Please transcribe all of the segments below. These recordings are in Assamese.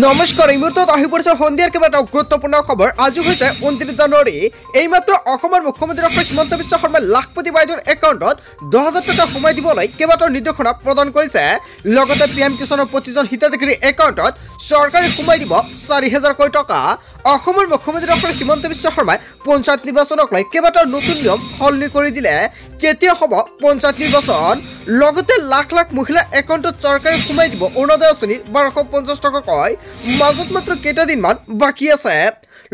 নমস্কাৰ এই মুহূৰ্তত আহি পৰিছে সন্ধিয়াৰ কেইবাটাও গুৰুত্বপূৰ্ণ খবৰ। আজি হৈছে 29 জানুৱাৰী। এইমাত্ৰ অসমৰ মুখ্যমন্ত্ৰী ডক্টৰ হিমন্ত বিশ্ব শৰ্মাই লাখপতি বাইদেউৰ একাউণ্টত 10,000 টকা সোমাই দিবলৈ কেইবাটাও নিৰ্দেশনা প্ৰদান কৰিছে। লগতে পিএম কিষাণৰ প্ৰতিজন হিতাধিকাৰীৰ একাউণ্টত চৰকাৰে সোমাই দিব 4,000 টকা। অসমৰ মুখ্যমন্ত্ৰী ডক্টৰ হিমন্ত বিশ্ব শৰ্মাই পঞ্চায়ত নিৰ্বাচনক লৈ কেইবাটাও নতুন নিয়ম সলনি কৰি দিলে। কেতিয়া হ'ব পঞ্চায়ত নিৰ্বাচন? লগতে লাখ লাখ মহিলাৰ একাউণ্টত চৰকাৰে সোমাই দিব অৰুণোদয় আঁচনিৰ 1250 টকাকৈ। মাজত মাত্ৰ কেইটাদিনমান বাকী আছে।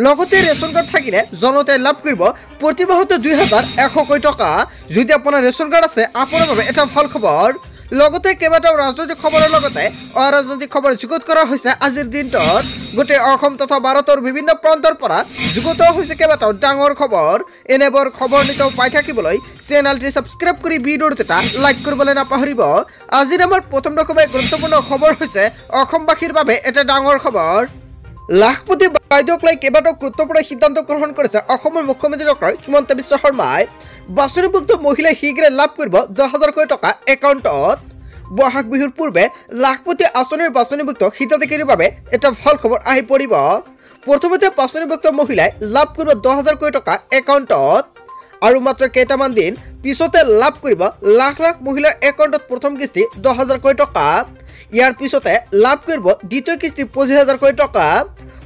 লগতে ৰেচন কাৰ্ড থাকিলে জনতাই লাভ কৰিব প্ৰতি মাহতে 2,100 টকা। যদি আপোনাৰ ৰেচন কাৰ্ড আছে আপোনাৰ বাবে এটা ভাল খবৰ। লগতে কেইবাটাও ৰাজনৈতিক খবৰৰ লগতে অৰাজনৈতিক খবৰ যুগুত কৰা হৈছে আজিৰ দিনটোত। গোটেই অসম তথা ভাৰতৰ বিভিন্ন প্ৰান্তৰ পৰা যুগুত হৈছে কেইবাটাও ডাঙৰ খবৰ। এনেবোৰ খবৰ নিতৌ পাই থাকিবলৈ চেনেলটি ছাবস্ক্ৰাইব কৰি ভিডিঅ'টো এটা লাইক কৰিবলৈ নাপাহৰিব। আজিৰ আমাৰ প্ৰথম গুৰুত্বপূৰ্ণ খবৰ হৈছে অসমবাসীৰ বাবে এটা ডাঙৰ খবৰ। লাখপতি বাইদেউক লৈ কেইবাটাও গুৰুত্বপূৰ্ণ সিদ্ধান্ত গ্ৰহণ কৰিছে অসমৰ মুখ্যমন্ত্ৰী ডক্টৰ হিমন্ত বিশ্ব শৰ্মাই। বাছনিভুক্ত মহিলাই শীঘ্ৰে লাভ কৰিব 10,000 টকা একাউণ্টত। বহাগ বিহুৰ পূৰ্বে লাখপতি আঁচনিৰ বাছনিভুক্ত হিতাধিকাৰীৰ বাবে এটা ভাল খবৰ আহি পৰিব। প্ৰথমতে বাছনিভুক্ত মহিলাই লাভ কৰিব 10,000 টকা একাউণ্টত আৰু মাত্ৰ কেইটামান দিন পিছতে লাভ কৰিব লাখ লাখ মহিলাৰ একাউণ্টত প্ৰথম কিস্তি 10,000 টকা। ইয়াৰ পিছতে লাভ কৰিব দ্বিতীয় কিস্তি 25,000 টকা।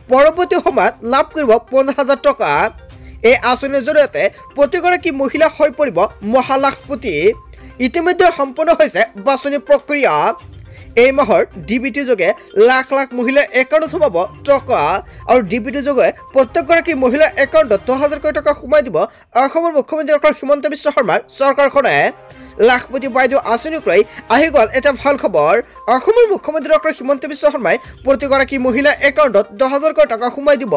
পৰৱৰ্তী সময়ত লাভ কৰিব 15,000 টকা। এই আঁচনিৰ জৰিয়তে প্ৰতিগৰাকী মহিলা হৈ পৰিব মহালাখপতি। ইতিমধ্যে সম্পন্ন হৈছে বাছনি প্ৰক্ৰিয়া। এই মাহৰ ডিবিটি যোগে লাখ লাখ মহিলাৰ একাউণ্টত সোমাব টকা আৰু ডিবিটি যোগে প্ৰত্যেকগৰাকী মহিলাৰ একাউণ্টত 10,000 টকা সোমাই দিব অসমৰ মুখ্যমন্ত্ৰী ডক্টৰ হিমন্ত বিশ্ব শৰ্মাৰ চৰকাৰখনে। লাখপতি বাইদেউ আঁচনিক লৈ আহি গ'ল এটা ভাল খবৰ। অসমৰ মুখ্যমন্ত্ৰী ডক্টৰ হিমন্ত বিশ্ব শৰ্মাই প্ৰতিগৰাকী মহিলাৰ একাউণ্টত 10,000 টকা সোমাই দিব।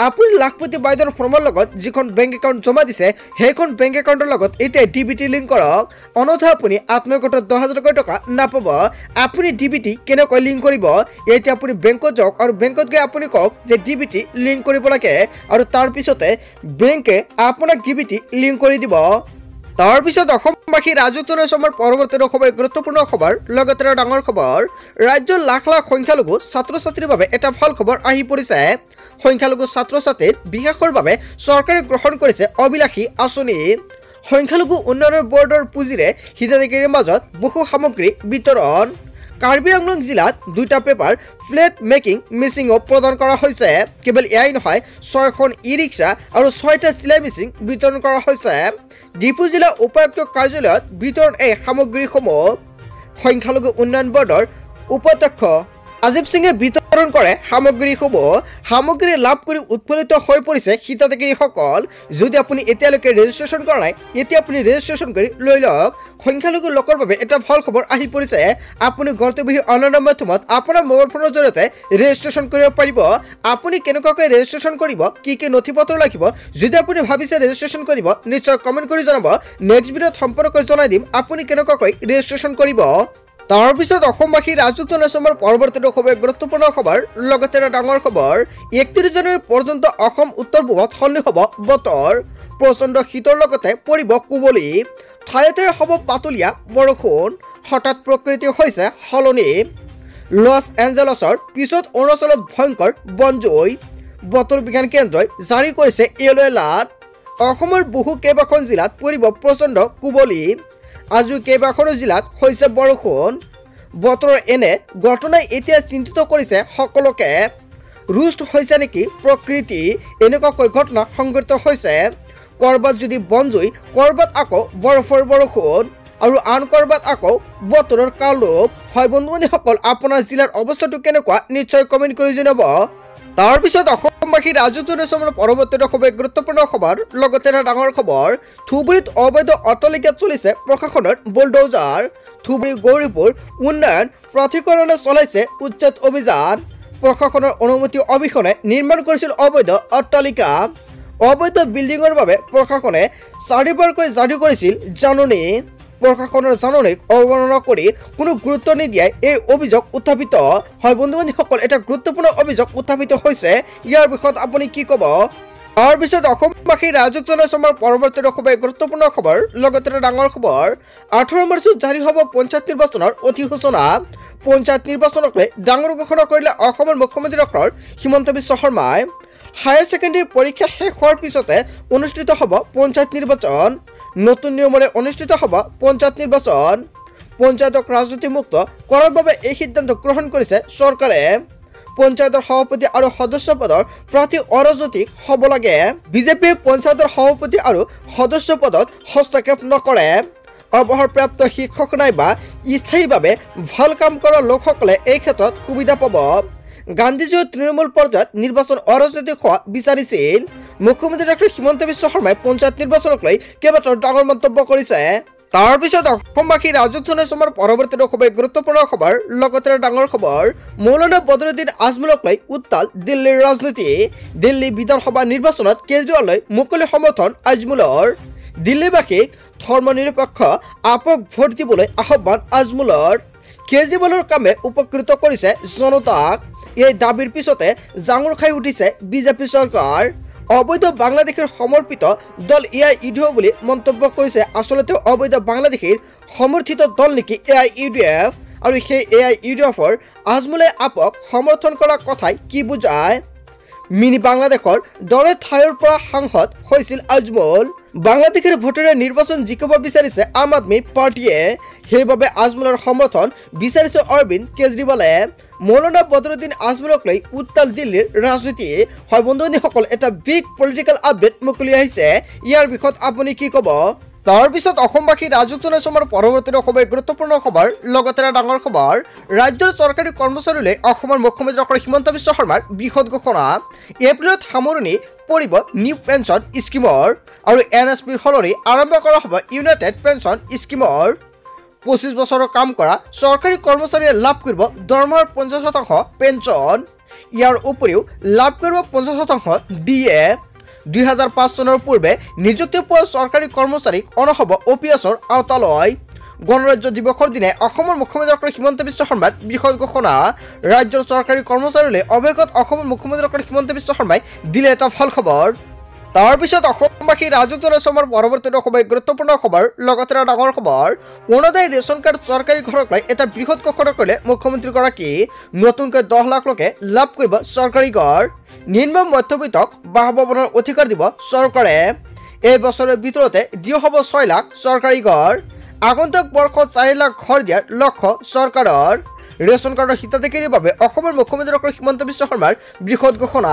আপুনি লাখপতি বাইদেউৰ ফৰ্মৰ লগত যিখন বেংক একাউণ্ট জমা দিছে সেইখন বেংক একাউণ্টৰ লগত এতিয়া ডিবিটি লিংক কৰক, অন্যথা আপুনি আত্মীয়গত 10,000 টকা নাপাব। আপুনি ডিবিটি কেনেকৈ লিংক কৰিব? এতিয়া আপুনি বেংকত যাওক আৰু বেংকত গৈ আপুনি কওক যে ডিবিটি লিংক কৰিব লাগে আৰু তাৰপিছতে বেংকে আপোনাক ডিবিটি লিংক কৰি দিব। তাৰপিছত অসমবাসী ৰাজত্ব অসমৰ পৰৱৰ্তী গুৰুত্বপূৰ্ণ খবৰ লগতে ডাঙৰ খবৰ। ৰাজ্যৰ লাখ লাখ সংখ্যালঘু ছাত্ৰ ছাত্ৰীৰ বাবে এটা ভাল খবৰ আহি পৰিছে। সংখ্যালঘু ছাত্ৰ ছাত্ৰীৰ বিকাশৰ বাবে চৰকাৰে গ্ৰহণ কৰিছে অভিলাষী আঁচনি। সংখ্যালঘু উন্নয়ন বৰ্ডৰ পুঁজিৰে হিতাধিকাৰীৰ মাজত বহু সামগ্ৰী বিতৰণ। কাৰ্বি আংলং জিলাত 2টা পেপাৰ ফ্লেট মেকিং মেচিনো প্ৰদান কৰা হৈছে। কেৱল এয়াই নহয়, 6খন ই ৰিক্সা আৰু 6টা চিলাই মেচিন বিতৰণ কৰা হৈছে। ডিপু জিলা উপায়ুক্ত কাৰ্যালয়ত বিতৰণ এই সামগ্ৰীসমূহ। সংখ্যালঘু উন্নয়ন বৰ্ডৰ উপাধ্যক্ষ আজিব সিঙে বিতৰণ কৰে সামগ্ৰীসমূহ। সামগ্ৰী লাভ কৰি উৎফুল্লিত হৈ পৰিছে হিতাধিকাৰীসকল। যদি আপুনি এতিয়ালৈকে ৰেজিষ্ট্ৰেশ্যন কৰা নাই এতিয়া আপুনি ৰেজিষ্ট্ৰেশ্যন কৰি লৈ লওক। সংখ্যালঘু লোকৰ বাবে এটা ভাল খবৰ আহি পৰিছে। আপুনি ঘৰতে বহি অনলাইন মাধ্যমত আপোনাৰ মোবাইল ফোনৰ জৰিয়তে ৰেজিষ্ট্ৰেশ্যন কৰিব পাৰিব। আপুনি কেনেকুৱাকৈ ৰেজিষ্ট্ৰেশ্যন কৰিব, কি কি নথি পত্ৰ লাগিব, যদি আপুনি ভাবিছে ৰেজিষ্ট্ৰেশ্যন কৰিব নিশ্চয় কমেণ্ট কৰি জনাব। নেক্সট ভিডিঅ'ত সম্পূৰ্ণকৈ জনাই দিম আপুনি কেনেকুৱাকৈ ৰেজিষ্ট্ৰেশ্যন কৰিব। তাৰপিছত অসমবাসী ৰাজত্ব অসমৰ পৰৱৰ্তী গুৰুত্বপূৰ্ণ খবৰ লগতে ডাঙৰ খবৰ। 31 জানুৱাৰী পৰ্যন্ত অসম উত্তৰ পূবত সলনি হ'ব বতৰ। প্ৰচণ্ড শীতৰ লগতে পৰিব কুঁৱলী। ঠায়ে ঠায়ে হ'ব পাতলীয়া বৰষুণ। হঠাৎ প্ৰকৃতি হৈছে সলনি। লছ এঞ্জেলছৰ পিছত অৰুণাচলত ভয়ংকৰ বনজুই। বতৰ বিজ্ঞান কেন্দ্ৰই জাৰি কৰিছে য়েলো এলাৰ্ট। অসমৰ কেইবাখন জিলাত পৰিব প্ৰচণ্ড কুঁৱলী। আজিও কেইবাখনো জিলাত হৈছে বৰষুণ। বতৰৰ এনে ঘটনাই এতিয়া চিন্তিত কৰিছে সকলোকে। ৰুষ্ট হৈছে নেকি প্ৰকৃতি? এনেকুৱাকৈ ঘটনা সংঘটিত হৈছে। ক'ৰবাত যদি বনজুই, ক'ৰবাত আকৌ বৰফৰ বৰষুণ আৰু আন ক'ৰবাত আকৌ বতৰৰ কালৰূপ। হয় বন্ধু বান্ধৱীসকল, আপোনাৰ জিলাৰ অৱস্থাটো কেনেকুৱা নিশ্চয় কমেণ্ট কৰি জনাব। তাৰপিছত অসমবাসী ৰাজত্ব অসমৰ পৰৱৰ্তী গুৰুত্বপূৰ্ণ খবৰ লগতে ডাঙৰ খবৰ। ধুবুৰীত অবৈধ অট্টালিকাত চলিছে প্ৰশাসনৰ বুলডোজাৰ। ধুবুৰী গৌৰীপুৰ উন্নয়ন প্ৰাধিকৰণে চলাইছে উচ্ছেদ অভিযান। প্ৰশাসনৰ অনুমতি অবিহনে নিৰ্মাণ কৰিছিল অবৈধ অট্টালিকা। অবৈধ বিল্ডিঙৰ বাবে প্ৰশাসনে 4বাৰকৈ জাৰি কৰিছিল জাননী। প্ৰশাসনৰ জাননীক অৱমাননা কৰি কোনো গুৰুত্ব নিদিয়াই এই অভিযোগ উত্থাপিত হয়। বন্ধু বান্ধৱীসকল, এটা গুৰুত্বপূৰ্ণ অভিযোগ উত্থাপিত হৈছে। ইয়াৰ বিষয়ত আপুনি কি ক'ব? তাৰ পিছত অসমবাসী ৰাইজক জনাইছো আমাৰ পৰৱৰ্তী খুবেই গুৰুত্বপূৰ্ণ খবৰ লগতে ডাঙৰ খবৰ 18 মাৰ্চত জাৰি হ'ব পঞ্চায়ত নিৰ্বাচনৰ অধিসূচনা পঞ্চায়ত নিৰ্বাচনক লৈ ডাঙৰ ঘোষণা কৰিলে অসমৰ মুখ্যমন্ত্ৰী ডক্টৰ হিমন্ত বিশ্ব শৰ্মাই হায়াৰ ছেকেণ্ডাৰী পৰীক্ষা শেষ হোৱাৰ পিছতে অনুষ্ঠিত হ'ব পঞ্চায়ত নিৰ্বাচন নতুন নিয়মৰে অনুষ্ঠিত হ'ব পঞ্চায়ত নিৰ্বাচন পঞ্চায়তক ৰাজনীতিমুক্ত কৰাৰ বাবে এই সিদ্ধান্ত গ্ৰহণ কৰিছে চৰকাৰে পঞ্চায়তৰ সভাপতি আৰু সদস্য পদৰ প্ৰাৰ্থী অৰাজনৈতিক হ'ব লাগে বিজেপিয়ে পঞ্চায়তৰ সভাপতি আৰু সদস্য পদত হস্তক্ষেপ নকৰে অৱসৰপ্ৰাপ্ত শিক্ষক নাইবা স্থায়ীভাৱে ভাল কাম কৰা লোকসকলে এই ক্ষেত্ৰত সুবিধা পাব গান্ধীজীয়ে তৃণমূল পৰ্যায়ত নিৰ্বাচন অৰাজনৈতিক হোৱা বিচাৰিছিল মুখ্যমন্ত্ৰী ডক্টৰ হিমন্ত বিশ্ব শৰ্মাই পঞ্চায়ত নিৰ্বাচনক লৈ কেইবাটাও ডাঙৰ মন্তব্য কৰিছে তাৰ পিছত অসমবাসী ৰাইজক জনাইছো আমাৰ পৰৱৰ্তী খুবেই গুৰুত্বপূৰ্ণ খবৰ লগতে ডাঙৰ খবৰ মৌলানা বদৰুদ্দিন আজমলক লৈ উত্তাল দিল্লীৰ ৰাজনীতি দিল্লী বিধানসভা নিৰ্বাচনত কেজৰিৱাললৈ মুকলি সমৰ্থন আজমলৰ দিল্লীবাসীক ধৰ্মনিৰপেক্ষ আপক ভোট দিবলৈ আহ্বান আজমলৰ কেজৰিৱালৰ কামে উপকৃত কৰিছে জনতাক এই দাবীৰ পিছতে জাঙুৰ খাই উঠিছে বিজেপি চৰকাৰ অবৈধ বাংলাদেশেৰ সমৰ্পিত দল এআইইউডিএফ বুলি মন্তব্য কৰিছে আসলতে অবৈধ বাংলাদেশেৰ সমৰ্থিত দল নেকি এআইইউডিএফ আৰু সেই এআইইউডিএফৰ আজমলে আপক সমৰ্থন কৰা কথাই কি বুজায় মিনি বাংলাদেশৰ দৰে ঠাইৰ পৰা সাংসদ হৈছিল আজমল বাংলাদেশেৰ ভোটেৰে নিৰ্বাচন জিকিব বিচাৰিছে আম আদমি পাৰ্টিয়ে সেইবাবে আজমলৰ সমৰ্থন বিচাৰিছে অৰবিন্দ কেজৰিৱালে মৌলানা বদৰুদ্দিন আজমলক লৈ উত্তাল দিল্লীৰ ৰাজনীতি হয় বন্ধুসকল এটা বিগ পলিটিকেল আপডেট মুকলি আহিছে ইয়াৰ বিষয়ত আপুনি কি ক'ব তাৰ পিছত অসমবাসী ৰাইজক জনাইছো আমাৰ পৰৱৰ্তী খুবেই গুৰুত্বপূৰ্ণ খবৰ লগতে ডাঙৰ খবৰ ৰাজ্যৰ চৰকাৰী কৰ্মচাৰীলৈ অসমৰ মুখ্যমন্ত্ৰী ডক্টৰ হিমন্ত বিশ্ব শৰ্মাৰ বৃহৎ ঘোষণা এপ্ৰিলত সামৰণি পৰিব নিউ পেঞ্চন স্কিমৰ আৰু এনএছপিৰ সলনি আৰম্ভ কৰা হ'ব ইউনাইটেড পেঞ্চন স্কিমৰ 25 বছৰৰ কাম কৰা চৰকাৰী কৰ্মচাৰীয়ে লাভ কৰিব দৰমহাৰ 50% পেঞ্চন ইয়াৰ উপৰিও লাভ কৰিব 50% ডিএ 2005 চনৰ পূৰ্বে নিযুক্তি পোৱা চৰকাৰী কৰ্মচাৰীক অনা হ'ব অপিএছৰ আওতালৈ গণৰাজ্য দিৱসৰ দিনে অসমৰ মুখ্যমন্ত্ৰী ডক্টৰ হিমন্ত বিশ্ব শৰ্মাৰ বৃহৎ ঘোষণা ৰাজ্যৰ চৰকাৰী কৰ্মচাৰীলৈ অৱশেষত অসমৰ মুখ্যমন্ত্ৰী ডক্টৰ হিমন্ত বিশ্ব শৰ্মাই দিলে এটা ভাল খবৰ তাৰ পিছত অসমবাসী ৰাইজক জনাইছো আমাৰ পৰৱৰ্তী খুবেই গুৰুত্বপূৰ্ণ খবৰ লগতে ডাঙৰ খবৰ অৰুণোদয় ৰেচন কাৰ্ড চৰকাৰী ঘৰক লৈ এটা বৃহৎ ঘোষণা কৰিলে মুখ্যমন্ত্ৰীগৰাকী নতুনকৈ 10 লাখ লোকে লাভ কৰিব চৰকাৰী ঘৰ নিম্ন মধ্যবিত্তক বাসভৱনৰ অধিকাৰ দিব চৰকাৰে এই বছৰৰ ভিতৰতে দিয়া হ'ব 6 লাখ চৰকাৰী ঘৰ আগন্তুক বৰ্ষত 4 লাখ ঘৰ দিয়াৰ লক্ষ্য চৰকাৰৰ ৰেচন কাৰ্ডৰ হিতাধিকাৰীৰ বাবে অসমৰ মুখ্যমন্ত্ৰী ডক্টৰ হিমন্ত বিশ্ব শৰ্মাৰ বৃহৎ ঘোষণা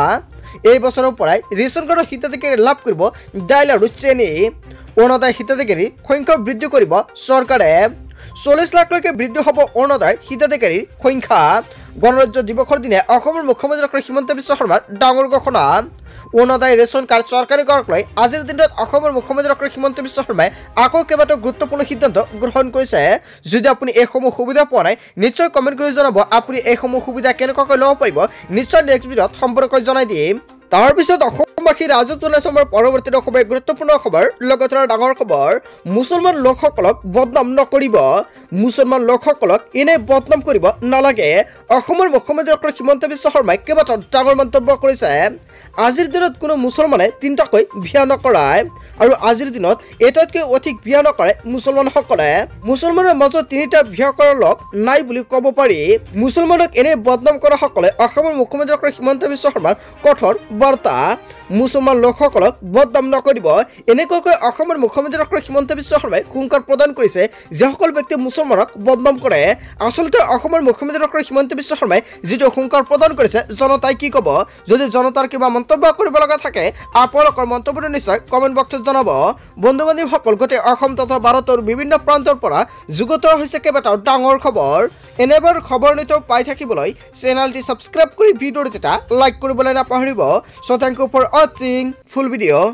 এই বছৰৰ পৰাই ৰেচন কাৰ্ডৰ হিতাধিকাৰী লাভ কৰিব দাইল আৰু চেনি অৰুণোদয় হিতাধিকাৰীৰ সংখ্যা বৃদ্ধি কৰিব চৰকাৰে 40 লাখলৈকে বৃদ্ধি হ'ব অৰুণোদয় হিতাধিকাৰীৰ সংখ্যা গণৰাজ্য দিৱসৰ দিনে অসমৰ মুখ্যমন্ত্ৰী ডক্টৰ হিমন্ত বিশ্ব শৰ্মাৰ ডাঙৰ ঘোষণা অৰুণোদয় ৰেচন কাৰ্ড চৰকাৰী ঘৰক লৈ আজিৰ দিনত অসমৰ মুখ্যমন্ত্ৰী ডক্টৰ হিমন্ত বিশ্ব শৰ্মাই আকৌ কেইবাটাও গুৰুত্বপূৰ্ণ সিদ্ধান্ত গ্ৰহণ কৰিছে যদি আপুনি এইসমূহ সুবিধা পোৱা নাই নিশ্চয় কমেণ্ট কৰি জনাব আপুনি এইসমূহ সুবিধা কেনেকৈ ল'ব পাৰিব নিশ্চয় নেক্সট ভিডিঅ'ত সম্পৰ্ক জনাই দিম তাৰ পিছত অসমবাসী ৰাইজক জনাইছো আমাৰ পৰৱৰ্তী খুবেই গুৰুত্বপূৰ্ণ খবৰ লগতে ডাঙৰ খবৰ মুছলমান লোকসকলক বদনাম নকৰিব মুছলমান লোকসকলক এনে বদনাম কৰিব নালাগে অসমৰ মুখ্যমন্ত্ৰী ডক্টৰ হিমন্ত বিশ্ব শৰ্মাই কেইবাটাও ডাঙৰ মন্তব্য কৰিছে আজিৰ দিনত কোনো মুছলমানে তিনিটাকৈ বিয়া নকৰায় আৰু আজিৰ দিনত এটাতকৈ অধিক বিয়া নকৰে মুছলমানসকলে মুছলমানৰ মাজত তিনিটা বিয়া কৰা লোক নাই বুলি ক'ব পাৰি মুছলমানক এনে বদনাম কৰা সকলে অসমৰ মুখ্যমন্ত্ৰী ডক্টৰ হিমন্ত বিশ্ব শৰ্মাৰ কঠোৰ বাৰ্তা মুছলমান লোকসকলক বদনাম নকৰিব এনেকুৱাকৈ অসমৰ মুখ্যমন্ত্ৰী ডক্টৰ হিমন্ত বিশ্ব শৰ্মাই হুংকাৰ প্ৰদান কৰিছে যিসকল ব্যক্তিয়ে মুছলমানক বদনাম কৰে আচলতে অসমৰ মুখ্যমন্ত্ৰী ডক্টৰ হিমন্ত বিশ্ব শৰ্মাই যিটো হুংকাৰ প্ৰদান কৰিছে জনতাই কি ক'ব যদি জনতাৰ কিবা মন্তব্য কৰিব লগা থাকে আপোনালোকৰ মন্তব্যটো নিশ্চয় কমেণ্ট বক্সত জনাব বন্ধু বান্ধৱীসকল গোটেই অসম তথা ভাৰতৰ বিভিন্ন প্ৰান্তৰ পৰা যুগত হৈছে কেইবাটাও ডাঙৰ খবৰ এনেবোৰ খবৰ নিতৌ পাই থাকিবলৈ চেনেলটি সাবস্ক্ৰাইব কৰি ভিডিঅ'টো এটা লাইক কৰিবলৈ নাপাহৰিব so thank you for watching full video'